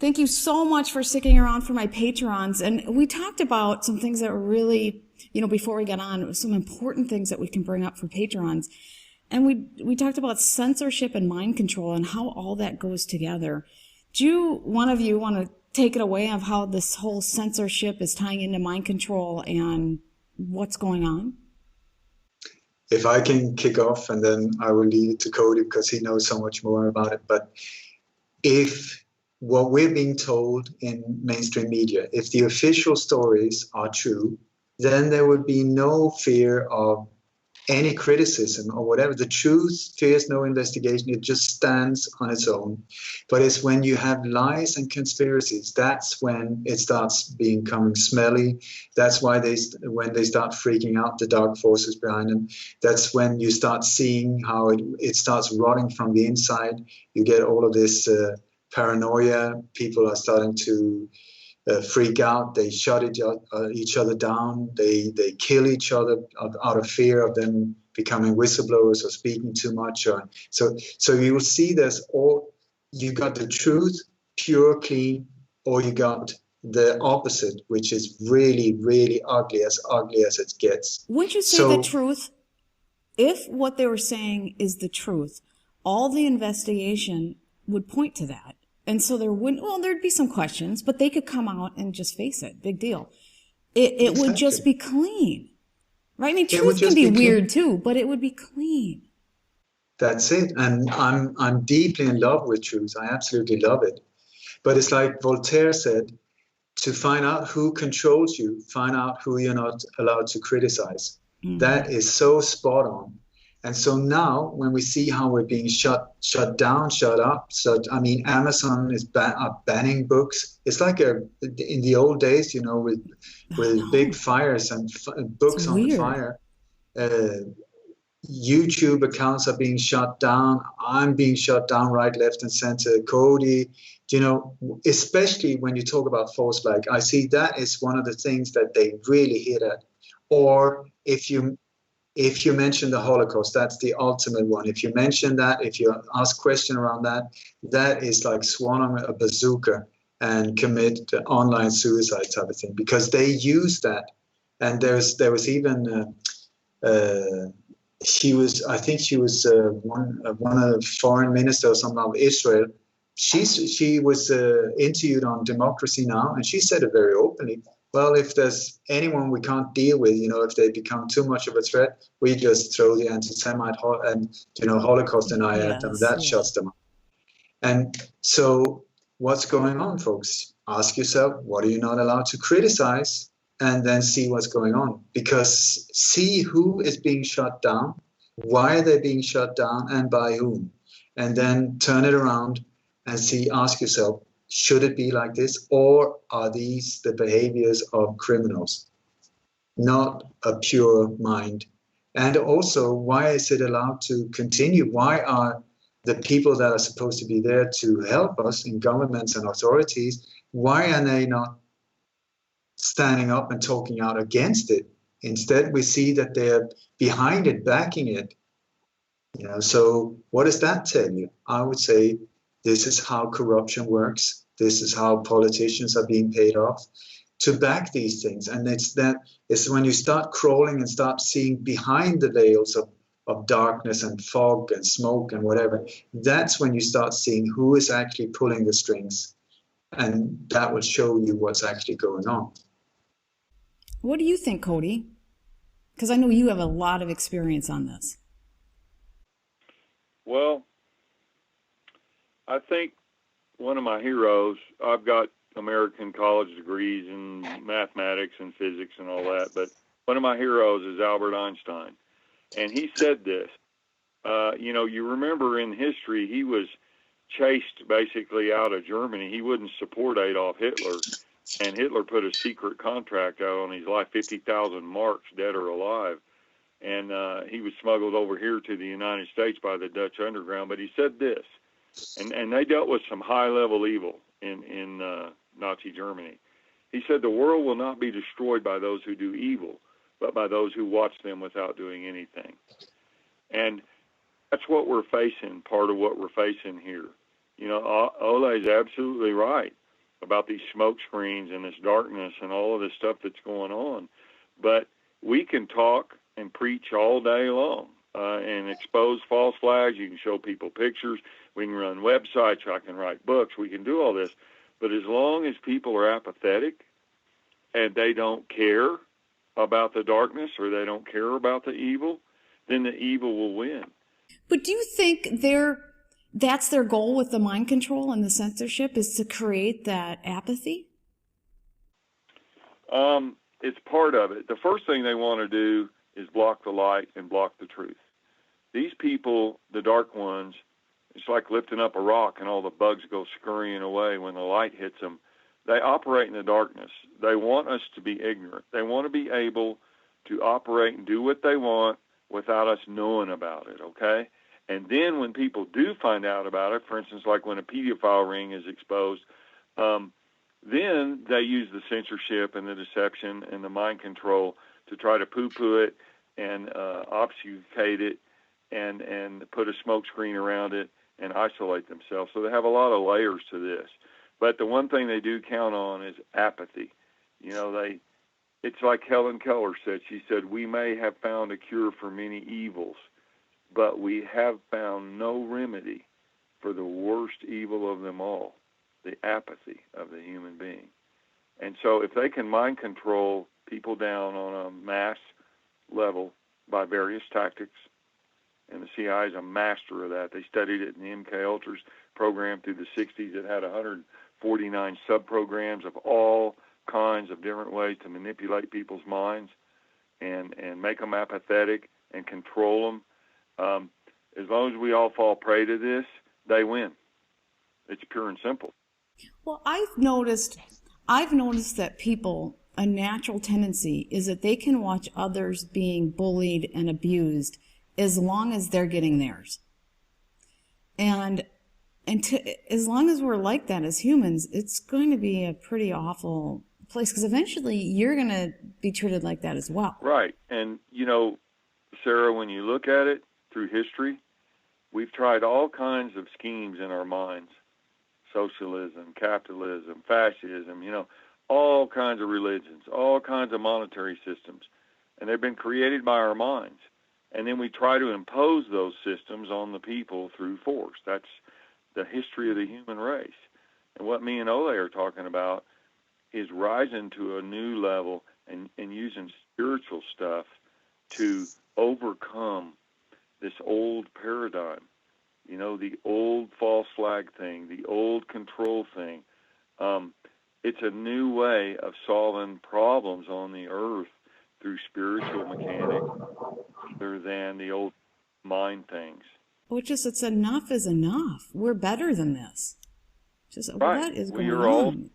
Thank you so much for sticking around for my patrons. And we talked about some things that were really, before we got on, some important things that we can bring up for patrons. And we talked about censorship and mind control and how all that goes together. One of you want to take it away of how this whole censorship is tying into mind control and what's going on? If I can kick off, and then I will leave it to Cody because he knows so much more about it. But if what we're being told in mainstream media, if the official stories are true, then there would be no fear of any criticism or whatever. The truth fears no investigation. It just stands on its own. But it's when you have lies and conspiracies, that's when it starts becoming smelly. That's why when they start freaking out, the dark forces behind them. That's when you start seeing how it starts rotting from the inside. You get all of this paranoia. People are starting to freak out. They shut each other down. They kill each other out of fear of them becoming whistleblowers or speaking too much. So you will see you got the truth, pure, clean, or you got the opposite, which is really, really ugly as it gets. Wouldn't you say the truth? If what they were saying is the truth, all the investigation would point to that. And so there'd be some questions, but they could come out and just face it. Big deal. It would just be clean. Right? I mean, truth can be weird too, but it would be clean. That's it. And I'm deeply in love with truth. I absolutely love it. But it's like Voltaire said, to find out who controls you, find out who you're not allowed to criticize. Mm-hmm. That is so spot on. And so now, when we see how we're being shut down, shut up, Amazon is banning books. It's like in the old days, with big fires and books on fire. YouTube accounts are being shut down. I'm being shut down right, left, and center. Cody, especially when you talk about false flag, I see that is one of the things that they really hit at. Or if you mention the Holocaust, that's the ultimate one. If you mention that, if you ask question around that, that is like swallowing a bazooka and commit online suicide type of thing, because they use that. And there was even she was one of the foreign minister or something of Israel. She was interviewed on Democracy Now, and she said it very openly. Well, if there's anyone we can't deal with, if they become too much of a threat, we just throw the anti-Semite and Holocaust denier at them. That shuts them up. And so what's going on, folks? Ask yourself, what are you not allowed to criticize? And then see what's going on. Because see who is being shut down, why are they being shut down, and by whom. And then turn it around and ask yourself, should it be like this, or are these the behaviors of criminals, not a pure mind? And also, why is it allowed to continue? Why are the people that are supposed to be there to help us in governments and authorities, why are they not standing up and talking out against it? Instead, we see that they're behind it, backing it. So what does that tell you? I would say this is how corruption works. This is how politicians are being paid off to back these things. And it's when you start crawling and start seeing behind the veils of darkness and fog and smoke and whatever, that's when you start seeing who is actually pulling the strings. And that will show you what's actually going on. What do you think, Cody? Because I know you have a lot of experience on this. Well, I think one of my heroes, I've got American college degrees in mathematics and physics and all that, but one of my heroes is Albert Einstein. And he said this, you remember in history, he was chased basically out of Germany. He wouldn't support Adolf Hitler, and Hitler put a secret contract out on his life, 50,000 marks, dead or alive. And he was smuggled over here to the United States by the Dutch underground. But he said this, and they dealt with some high-level evil in Nazi Germany. He said, the world will not be destroyed by those who do evil, but by those who watch them without doing anything. And that's part of what we're facing here. Ole is absolutely right. about these smoke screens and this darkness and all of this stuff that's going on. But we can talk and preach all day long and expose false flags. You can show people pictures. We can run websites. I can write books. We can do all this. But as long as people are apathetic and they don't care about the darkness or they don't care about the evil, then the evil will win. But do you think that's their goal with the mind control and the censorship, is to create that apathy? It's part of it. The first thing they want to do is block the light and block the truth. These people, the dark ones, it's like lifting up a rock and all the bugs go scurrying away when the light hits them. They operate in the darkness. They want us to be ignorant. They want to be able to operate and do what they want without us knowing about it, okay? And then when people do find out about it, for instance, like when a pedophile ring is exposed, then they use the censorship and the deception and the mind control to try to poo-poo it and obfuscate it and put a smoke screen around it and isolate themselves. So they have a lot of layers to this. But the one thing they do count on is apathy. You know, it's like Helen Keller said. She said, we may have found a cure for many evils, but we have found no remedy for the worst evil of them all, the apathy of the human being. And so if they can mind control people down on a mass level by various tactics, and the CIA is a master of that. They studied it in the MK Ultra's program through the 60s. It had 149 sub-programs of all kinds of different ways to manipulate people's minds and make them apathetic and control them. As long as we all fall prey to this, they win. It's pure and simple. Well, I've noticed that people, a natural tendency is that they can watch others being bullied and abused as long as they're getting theirs. And as long as we're like that as humans, it's going to be a pretty awful place, because eventually you're going to be treated like that as well. Right. And, you know, Sarah, when you look at it through history, we've tried all kinds of schemes in our minds. Socialism, capitalism, fascism, you know, all kinds of religions, all kinds of monetary systems. And they've been created by our minds. And then we try to impose those systems on the people through force. That's the history of the human race. And what me and Ole are talking about is rising to a new level and using spiritual stuff to overcome this old paradigm. You know, the old false flag thing, the old control thing. It's a new way of solving problems on the earth through spiritual mechanics rather than the old mind things. Which is, it's enough is enough. We're better than this. Just right. What is going on?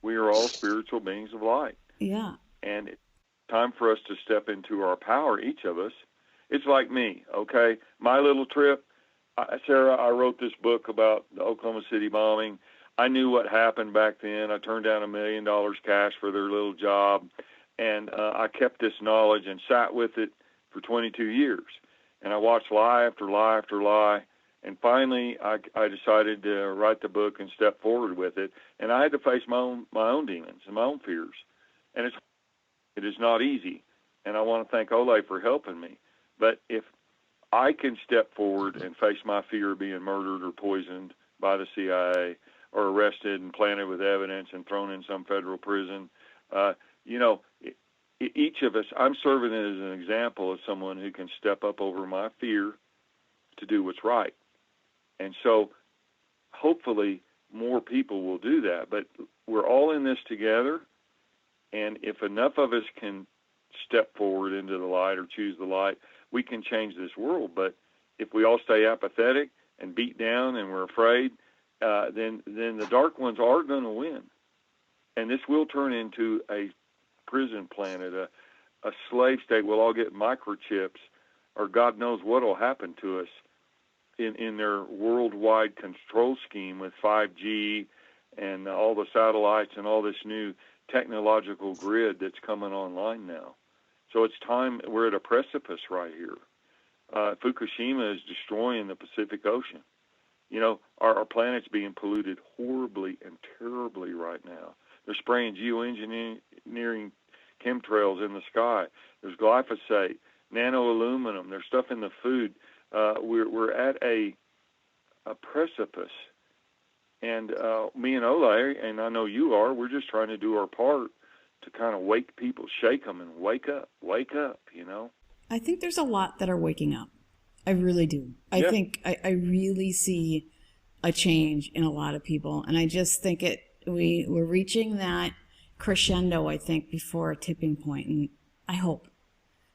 We are all spiritual beings of light. Yeah. And it's time for us to step into our power, each of us. It's like me, okay? My little trip, Sarah, I wrote this book about the Oklahoma City bombing. I knew what happened back then. I turned down $1 million cash for their little job. And I kept this knowledge and sat with it for 22 years. And I watched lie after lie after lie. And finally, I decided to write the book and step forward with it. And I had to face my own demons and my own fears. And it is not easy. And I want to thank Ole for helping me. But if I can step forward and face my fear of being murdered or poisoned by the CIA or arrested and planted with evidence and thrown in some federal prison, you know, each of us, I'm serving as an example of someone who can step up over my fear to do what's right. And so hopefully more people will do that. But we're all in this together, and if enough of us can step forward into the light or choose the light, we can change this world. But if we all stay apathetic and beat down and we're afraid, then the dark ones are going to win. And this will turn into a prison planet, a slave state. We'll all get microchips, or God knows what will happen to us in their worldwide control scheme with 5G and all the satellites and all this new technological grid that's coming online now. So it's time. We're at a precipice right here. Fukushima is destroying the Pacific Ocean. You know, our planet's being polluted horribly and terribly right now. They're spraying geoengineering chemtrails in the sky. There's glyphosate, nano-aluminum. There's stuff in the food. We're at a precipice. And me and Ole, and I know you are, we're just trying to do our part to kind of wake people, shake them, and wake up, you know? I think there's a lot that are waking up. I really do. I think I really see a change in a lot of people. And I just think we're reaching that crescendo, I think, before a tipping point. And I hope.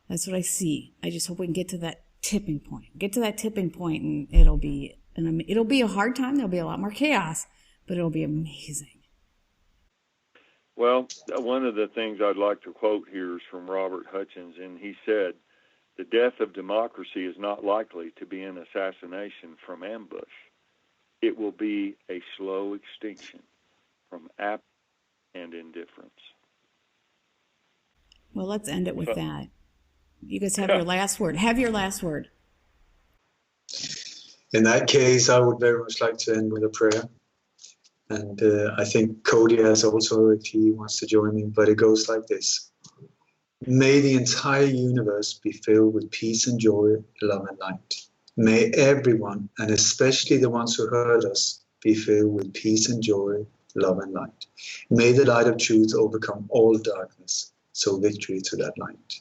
That's what I see. I just hope we can get to that tipping point. Get to that tipping point, and it'll be a hard time. There'll be a lot more chaos, but it'll be amazing. Well, one of the things I'd like to quote here is from Robert Hutchins, and he said, "The death of democracy is not likely to be an assassination from ambush. It will be a slow extinction from apathy and indifference." Well, let's end it with that. You guys have your last word. Have your last word. In that case, I would very much like to end with a prayer. And I think Cody has also, if he wants to join me, but it goes like this. May the entire universe be filled with peace and joy, love and light. May everyone, and especially the ones who hurt us, be filled with peace and joy, love and light. May the light of truth overcome all darkness, so victory to that light.